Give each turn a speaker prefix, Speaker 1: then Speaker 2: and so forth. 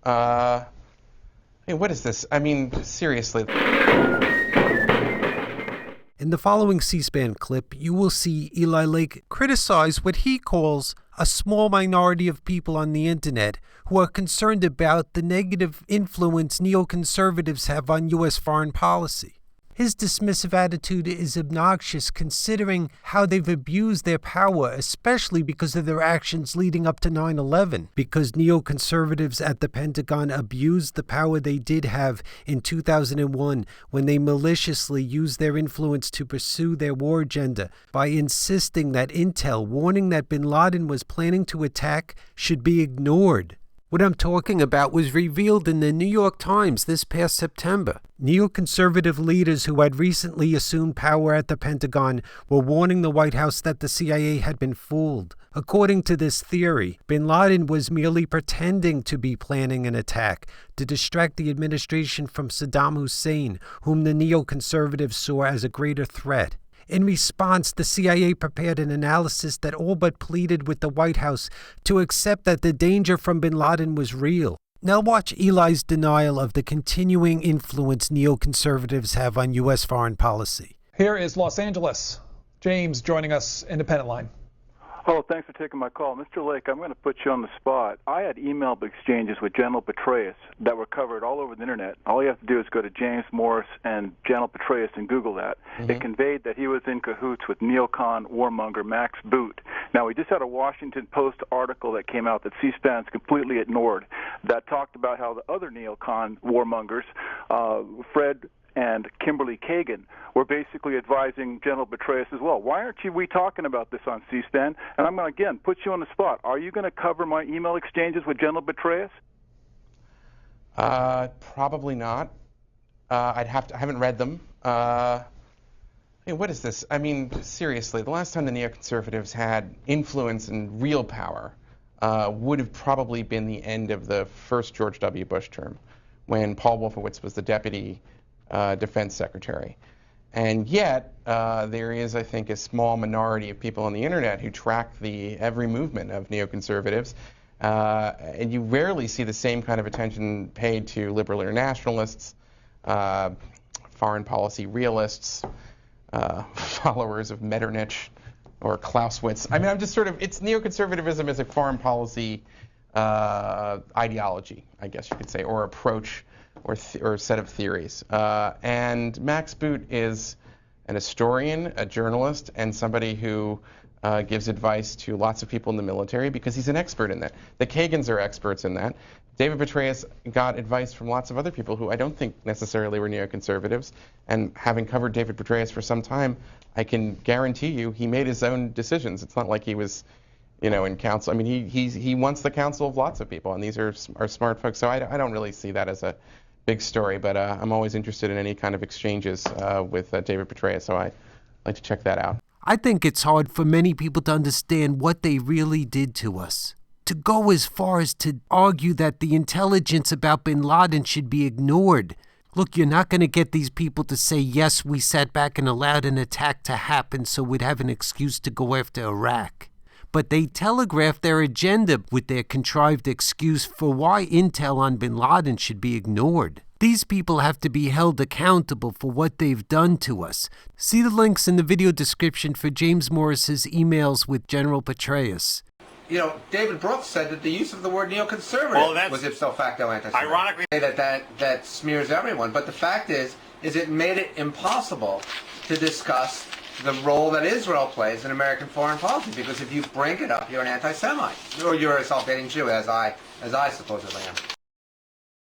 Speaker 1: Hey, what is this? I mean, seriously.
Speaker 2: In the following C-SPAN clip, you will see Eli Lake criticize what he calls a small minority of people on the internet who are concerned about the negative influence neoconservatives have on U.S. foreign policy. His dismissive attitude is obnoxious considering how they've abused their power, especially because of their actions leading up to 9/11, because neoconservatives at the Pentagon abused the power they did have in 2001 when they maliciously used their influence to pursue their war agenda by insisting that intel warning that bin Laden was planning to attack should be ignored. What I'm talking about was revealed in the New York Times this past September. Neoconservative leaders who had recently assumed power at the Pentagon were warning the White House that the CIA had been fooled. According to this theory, bin Laden was merely pretending to be planning an attack to distract the administration from Saddam Hussein, whom the neoconservatives saw as a greater threat. In response, the CIA prepared an analysis that all but pleaded with the White House to accept that the danger from bin Laden was real. Now watch Eli's denial of the continuing influence neoconservatives have on U.S. foreign policy.
Speaker 3: Here is Los Angeles. James joining us, Independent Line.
Speaker 4: Oh, thanks for taking my call. Mr. Lake, I'm going to put you on the spot. I had email exchanges with General Petraeus that were covered all over the Internet. All you have to do is go to James Morris and General Petraeus and Google that. It conveyed that he was in cahoots with neocon warmonger Max Boot. Now, we just had a Washington Post article that came out that C-SPAN's completely ignored that talked about how the other neocon warmongers, Fred and Kimberly Kagan, were basically advising General Petraeus as well. Why aren't we talking about this on C-SPAN? And I'm going to, again, put you on the spot. Are you going to cover my email exchanges with General Petraeus?
Speaker 1: Probably not. I haven't read them. Hey, what is this? I mean, seriously, the last time the neoconservatives had influence and real power would have probably been the end of the first George W. Bush term, when Paul Wolfowitz was the deputy defense secretary. And yet, there is, I think, a small minority of people on the internet who track every movement of neoconservatives, and you rarely see the same kind of attention paid to liberal internationalists, foreign policy realists, followers of Metternich or Clausewitz. I mean, I'm just it's neoconservatism as a foreign policy ideology, I guess you could say, or approach, or set of theories. And Max Boot is an historian, a journalist, and somebody who gives advice to lots of people in the military because he's an expert in that. The Kagans are experts in that. David Petraeus got advice from lots of other people who I don't think necessarily were neoconservatives. And having covered David Petraeus for some time, I can guarantee you he made his own decisions. It's not like he was, in counsel. I mean, he wants the counsel of lots of people, and these are smart folks. So I don't really see that as a big story, but I'm always interested in any kind of exchanges with David Petraeus, so I like to check that out.
Speaker 2: I think it's hard for many people to understand what they really did to us. To go as far as to argue that the intelligence about bin Laden should be ignored. Look, you're not going to get these people to say, yes, we sat back and allowed an attack to happen so we'd have an excuse to go after Iraq. But they telegraph their agenda with their contrived excuse for why intel on bin Laden should be ignored. These people have to be held accountable for what they've done to us. See the links in the video description for James Morris's emails with General Petraeus.
Speaker 5: David Brooks said that the use of the word neoconservative was ipso facto anti-Semite. Ironically, that smears everyone. But the fact is it made it impossible to discuss the role that Israel plays in American foreign policy, because if you bring it up, you're an anti-Semite, or you're a self-hating Jew, as I supposedly am.